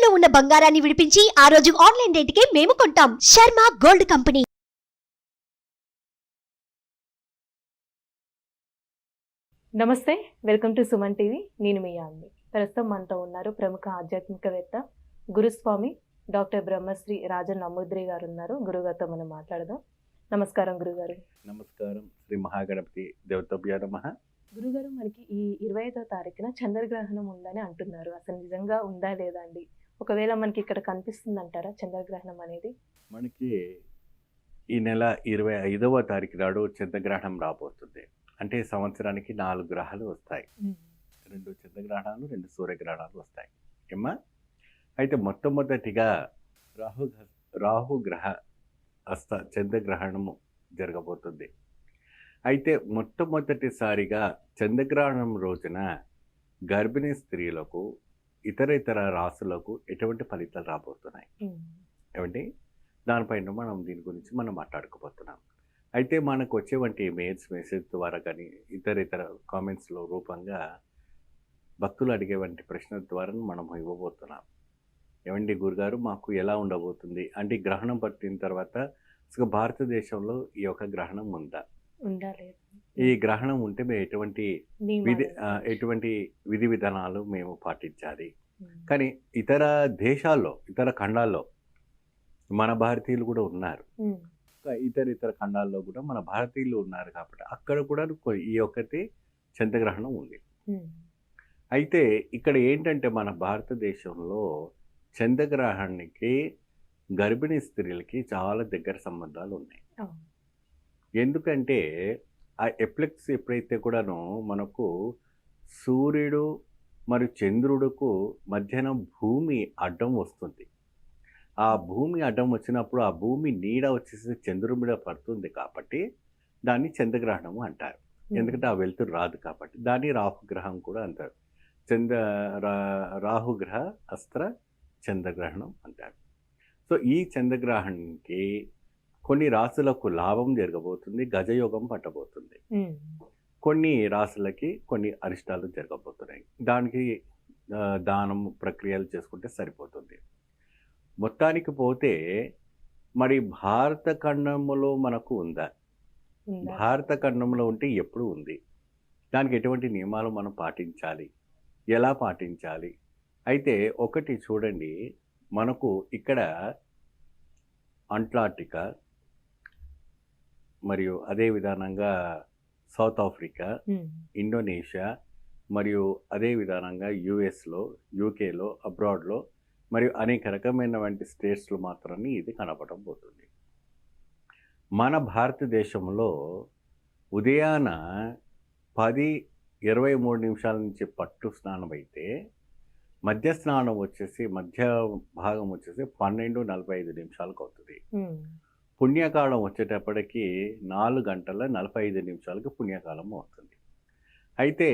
తాకట్టులో ఉన్న బంగారాన్ని విడిపించి ఆ రోజు ఆన్లైన్ రేటుకే మేము కొంటాం. Sharma gold company. నమస్తే, వెల్కమ్ టు సుమన్ టీవీ. నేను మీ యామ్ని. ప్రస్తుతం మనతో ఉన్నారు ప్రముఖ ఆధ్యాత్మికవేత్త గురుస్వామి డాక్టర్ బ్రహ్మశ్రీ రాజన్ నమూద్రి గారు ఉన్నారు. గురుగారితో మనం మాట్లాడదాం. నమస్కారం గురుగారు. నమస్కారం. శ్రీ మహాగణపతి దేవతభ్యో నమః. గురుగారు, మనకి ఈ 25వ తారీఖున చంద్రగ్రహణం ఉందని అంటున్నారు. అసలు నిజంగా ఉందా లేదా అండి? ఒకవేళ మనకి ఇక్కడ కనిపిస్తుంది అంటారా చంద్రగ్రహణం అనేది? మనకి ఈ నెల 25వ తారీఖు నాడు చంద్రగ్రహణం రాబోతుంది. అంటే సంవత్సరానికి 4 గ్రహాలు వస్తాయి. 2 చంద్రగ్రహణాలు, 2 సూర్యగ్రహణాలు వస్తాయి ఏమ్మా. అయితే మొట్టమొదటిగా రాహుగ్రహ హస్త చంద్రగ్రహణము జరగబోతుంది. అయితే మొట్టమొదటిసారిగా చంద్రగ్రహణం రోజున గర్భిణీ స్త్రీలకు ఇతర రాసులకు ఎటువంటి ఫలితాలు రాబోతున్నాయి ఏమండి, దానిపైన దీని గురించి మనం మాట్లాడుకోబోతున్నాం. అయితే మనకు వచ్చేవంటి మెసేజ్ ద్వారా కానీ ఇతర కామెంట్స్లో రూపంగా భక్తులు అడిగేవంటి ప్రశ్నల ద్వారా మనం ఇవ్వబోతున్నాం. ఏమండి గురుగారు, మాకు ఎలా ఉండబోతుంది అంటే గ్రహణం పట్టిన తర్వాత అసలు భారతదేశంలో ఈ యొక్క గ్రహణం ఉందా, ఈ గ్రహణం ఉంటే మేము ఎటువంటి విధి విధానాలు మేము పాటించాలి. కానీ ఇతర దేశాల్లో, ఇతర ఖండాల్లో మన భారతీయులు కూడా ఉన్నారు. ఇతర ఖండాల్లో కూడా మన భారతీయులు ఉన్నారు కాబట్టి అక్కడ కూడా ఈ ఒక్కటి చంద్రగ్రహణం ఉంది. అయితే ఇక్కడ ఏంటంటే మన భారతదేశంలో చంద్రగ్రహణానికి గర్భిణీ స్త్రీలకి చాలా దగ్గర సంబంధాలు ఉన్నాయి. ఎందుకంటే ఆ ఎప్లెక్స్ ఎప్పుడైతే కూడాను మనకు సూర్యుడు మరియు చంద్రుడుకు మధ్యాహ్న భూమి అడ్డం వస్తుంది. ఆ భూమి అడ్డం వచ్చినప్పుడు ఆ భూమి నీడ వచ్చేసి చంద్రుడి మీద పడుతుంది కాబట్టి దాన్ని చంద్రగ్రహణము అంటారు. ఎందుకంటే ఆ వెలుతురు రాదు కాబట్టి. దాన్ని రాహుగ్రహం కూడా అంటారు. రాహుగ్రహ అస్త్ర చంద్రగ్రహణం అంటారు. సో ఈ చంద్రగ్రహణానికి కొన్ని రాశులకు లాభం జరగబోతుంది, గజయోగం పట్టబోతుంది. కొన్ని రాశులకి కొన్ని అరిష్టాలు జరగబోతున్నాయి. దానికి దానం ప్రక్రియలు చేసుకుంటే సరిపోతుంది. మొత్తానికి పోతే మరి భారత ఖండంలో మనకు ఉందా? భారత ఖండంలో ఉంటే ఎప్పుడు ఉంది? దానికి ఎటువంటి నియమాలు మనం పాటించాలి, ఎలా పాటించాలి? అయితే ఒకటి చూడండి, మనకు ఇక్కడ అంటార్క్టికా మరియు అదే విధానంగా సౌత్ ఆఫ్రికా, ఇండోనేషియా మరియు అదే విధానంగా యుఎస్లో, యూకేలో, అబ్రాడ్లో మరియు అనేక రకమైనటువంటి స్టేట్స్లో మాత్రమే ఇది కనపడబోతుంది. మన భారతదేశంలో ఉదయాన 10:23 నిమిషాల నుంచి పట్టు స్నానం అయితే మధ్య స్నానం వచ్చేసి మధ్య భాగం వచ్చేసి 12:45 నిమిషాలకు అవుతుంది. పుణ్యకాలం వచ్చేటప్పటికి 4:45 పుణ్యకాలం అవుతుంది. అయితే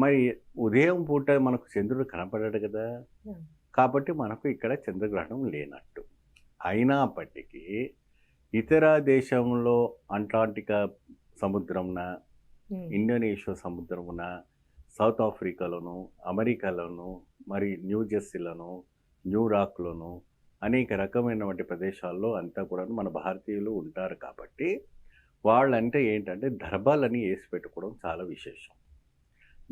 మరి ఉదయం పూట మనకు చంద్రుడు కనపడాడు కదా, కాబట్టి మనకు ఇక్కడ చంద్రగ్రహణం లేనట్టు. అయినప్పటికీ ఇతర దేశంలో అంటార్క్టికా సముద్రమున, ఇండోనేషియా సముద్రమున, సౌత్ ఆఫ్రికాలోను, అమెరికాలోను, మరి న్యూజెర్సీలోను, న్యూయార్క్లోను అనేక రకమైనటువంటి ప్రదేశాల్లో అంతా కూడా మన భారతీయులు ఉంటారు. కాబట్టి వాళ్ళంటే ఏంటంటే దర్బాలని వేసి పెట్టుకోవడం చాలా విశేషం.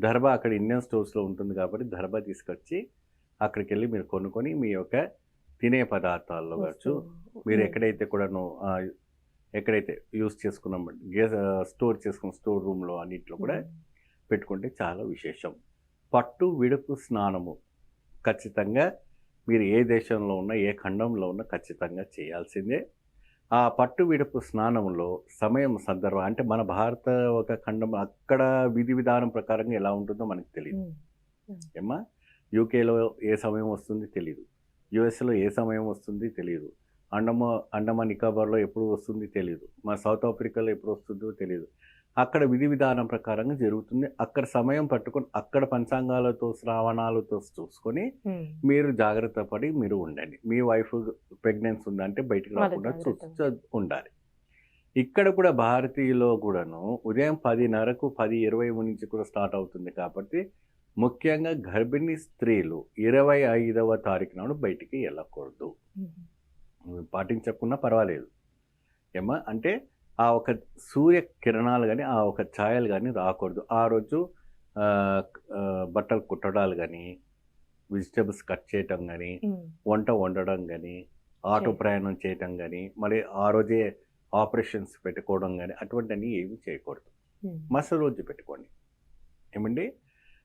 దర్బా అక్కడ ఇండియన్ స్టోర్స్లో ఉంటుంది కాబట్టి దర్బా తీసుకొచ్చి అక్కడికి వెళ్ళి మీరు కొనుక్కొని మీ యొక్క తినే పదార్థాల్లో కావచ్చు, మీరు ఎక్కడైతే యూస్ చేసుకున్నాం స్టోర్ చేసుకున్న స్టోర్ రూమ్లో అన్నింటిలో కూడా పెట్టుకుంటే చాలా విశేషం. పట్టు విడుపు స్నానము ఖచ్చితంగా మీరు ఏ దేశంలో ఉన్నా, ఏ ఖండంలో ఉన్నా ఖచ్చితంగా చేయాల్సిందే. ఆ పట్టు విడుపు స్నానంలో సందర్భం అంటే మన భారత ఒక ఖండం అక్కడ విధి విధానం ప్రకారంగా ఎలా ఉంటుందో మనకు తెలియదు ఏమ్మా. యూకేలో ఏ సమయం వస్తుంది తెలియదు, యుఎస్లో ఏ సమయం వస్తుంది తెలియదు, అండమాన్ నికోబార్లో ఎప్పుడు వస్తుంది తెలియదు, మన సౌత్ ఆఫ్రికాలో ఎప్పుడు వస్తుందో తెలియదు. అక్కడ విధి విధానం ప్రకారంగా జరుగుతుంది. అక్కడ సమయం పట్టుకొని అక్కడ పంచాంగాలతో శ్రావణాలతో చూసుకొని మీరు జాగ్రత్త పడి మీరు ఉండండి. మీ వైఫ్ ప్రెగ్నెన్సీ ఉందంటే బయటికి రాకుండా ఉండాలి. ఇక్కడ కూడా భారతీయులో కూడాను ఉదయం 10:30 10:20 నుంచి కూడా స్టార్ట్ అవుతుంది కాబట్టి ముఖ్యంగా గర్భిణీ స్త్రీలు 25వ తారీఖు నాడు బయటికి వెళ్ళకూడదు. పాటించకున్నా పర్వాలేదు ఏమా, అంటే ఆ ఒక సూర్య కిరణాలు కానీ ఆ ఒక ఛాయలు కానీ రాకూడదు. ఆ రోజు బట్టలు కుట్టడాలు కానీ, వెజిటబుల్స్ కట్ చేయటం కానీ, వంట వండడం కానీ, ఆటో ప్రయాణం చేయటం కానీ, మళ్ళీ ఆ రోజే ఆపరేషన్స్ పెట్టుకోవడం కానీ అటువంటివన్నీ ఏమి చేయకూడదు. మరుసటి రోజు పెట్టుకోండి ఏమండి,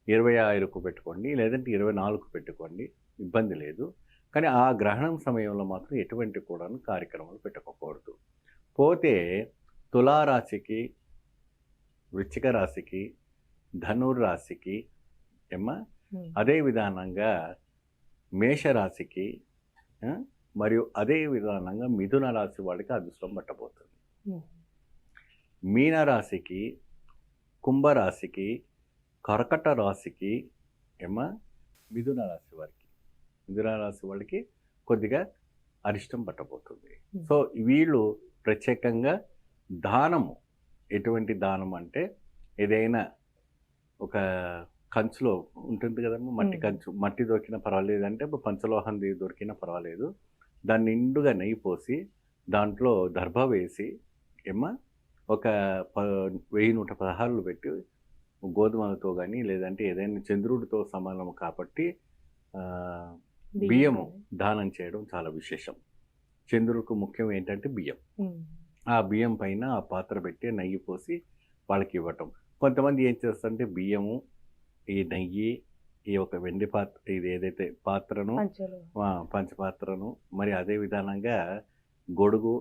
25కు పెట్టుకోండి, లేదంటే 24కు పెట్టుకోండి, ఇబ్బంది లేదు. కానీ ఆ గ్రహణం సమయంలో మాత్రం ఎటువంటి కూడా కార్యక్రమాలు పెట్టుకోకూడదు. పోతే తులారాశికి, వృశ్చిక రాశికి, ధనుర్రాశికి ఏమా, అదే విధానంగా మేషరాశికి, మరియు అదే విధానంగా మిథున రాశి వాళ్ళకి అదృష్టం పట్టబోతుంది. మీనరాశికి, కుంభరాశికి, కర్కట రాశికి ఏమా, మిథున రాశి వాళ్ళకి కొద్దిగా అరిష్టం పట్టబోతుంది. సో వీళ్ళు ప్రత్యేకంగా దానము, ఎటువంటి దానం అంటే ఏదైనా ఒక కంచులో ఉంటుంది కదమ్మా, మట్టి కంచు, మట్టి దొరికినా పర్వాలేదు, అంటే పంచలోహంది దొరికినా పర్వాలేదు, దాన్ని నిండుగా నెయ్యి పోసి దాంట్లో దర్భ వేసి ఏమా ఒక 1116 పెట్టి గోధుమలతో కానీ, లేదంటే ఏదైనా చంద్రుడితో సమానం కాబట్టి బియ్యము దానం చేయడం చాలా విశేషం. చంద్రుడికి ముఖ్యం ఏంటంటే బియ్యం. ఆ బియ్యం పైన ఆ పాత్ర పెట్టి నెయ్యి పోసి వాళ్ళకి ఇవ్వటం. కొంతమంది ఏం చేస్తారంటే బియ్యము, ఈ నెయ్యి, ఈ ఒక వెండి పాత్ర, ఇది ఏదైతే పాత్రను, పంచపాత్రను, మరి అదే విధానంగా గొడుగు,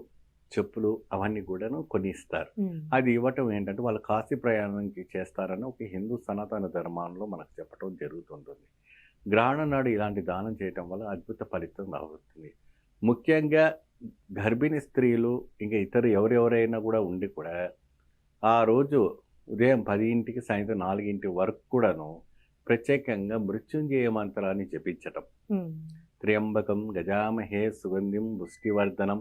చెప్పులు అవన్నీ కూడాను కొన్ని ఇస్తారు. అది ఇవ్వటం ఏంటంటే వాళ్ళు కాశీ ప్రయాణానికి చేస్తారని ఒక హిందూ సనాతన ధర్మంలో మనకు చెప్పడం జరుగుతుంటుంది. గ్రహణం నాడు ఇలాంటి దానం చేయటం వల్ల అద్భుత ఫలితం రాబోతుంది. ముఖ్యంగా గర్భిణీ స్త్రీలు, ఇంకా ఇతర ఎవరెవరైనా కూడా ఉండి కూడా ఆ రోజు ఉదయం 10ంటికి సాయంత్రం 4ంటి వరకు కూడాను ప్రత్యేకంగా మృత్యుంజయ మంత్రాన్ని జపించటం. త్ర్యంబకం గజామహే సుగంధిం పుష్టివర్ధనం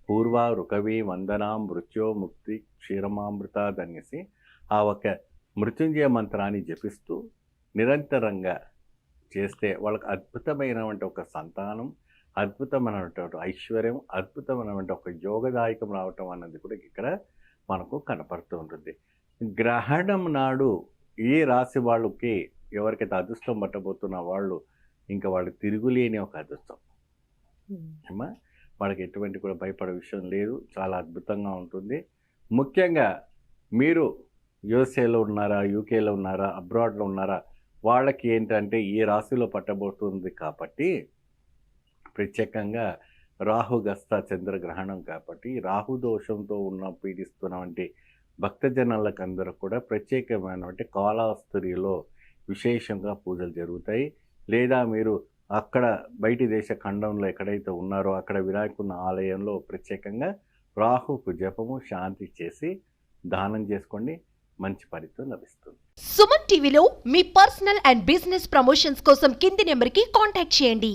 పూర్వ రుకవి వందనాం మృత్యో ముక్తి క్షీరమామృతాదనేసి ఆ ఒక మృత్యుంజయ మంత్రాన్ని జపిస్తూ నిరంతరంగా చేస్తే వాళ్ళకి అద్భుతమైనటువంటి ఒక సంతానం, అద్భుతమైనటువంటి ఐశ్వర్యం, అద్భుతమైనటువంటి ఒక యోగదాయకం రావటం అన్నది కూడా ఇక్కడ మనకు కనపడుతూ ఉంటుంది. గ్రహణం నాడు ఈ రాశి వాళ్ళకి ఎవరికైతే అదృష్టం పట్టబోతున్న వాళ్ళు ఇంకా వాళ్ళు తిరుగులేని ఒక అదృష్టం ఏమా, వాళ్ళకి ఎటువంటి కూడా భయపడే విషయం లేదు. చాలా అద్భుతంగా ఉంటుంది. ముఖ్యంగా మీరు యూఎస్ఏలో ఉన్నారా, యూకేలో ఉన్నారా, అబ్రాడ్లో ఉన్నారా, వాళ్ళకి ఏంటంటే ఈ రాశిలో పట్టబోతుంది కాబట్టి ప్రత్యేకంగా రాహుగస్త చంద్రగ్రహణం కాబట్టి రాహు దోషంతో పీడిస్తున్నటువంటి భక్తజనాలకు అందరూ కూడా ప్రత్యేకమైనటువంటి కాళహస్తిలో విశేషంగా పూజలు జరుగుతాయి. లేదా మీరు అక్కడ బయటి దేశ ఖండంలో ఎక్కడైతే ఉన్నారో అక్కడ వినాయకుని ఆలయంలో ప్రత్యేకంగా రాహుకు జపము, శాంతి చేసి దానం చేసుకోండి, మంచి ఫలితం లభిస్తుంది. సుమన్ టీవీలో మీ పర్సనల్ అండ్ బిజినెస్ ప్రమోషన్స్ కోసం కింది నెంబర్కి కాంటాక్ట్ చేయండి.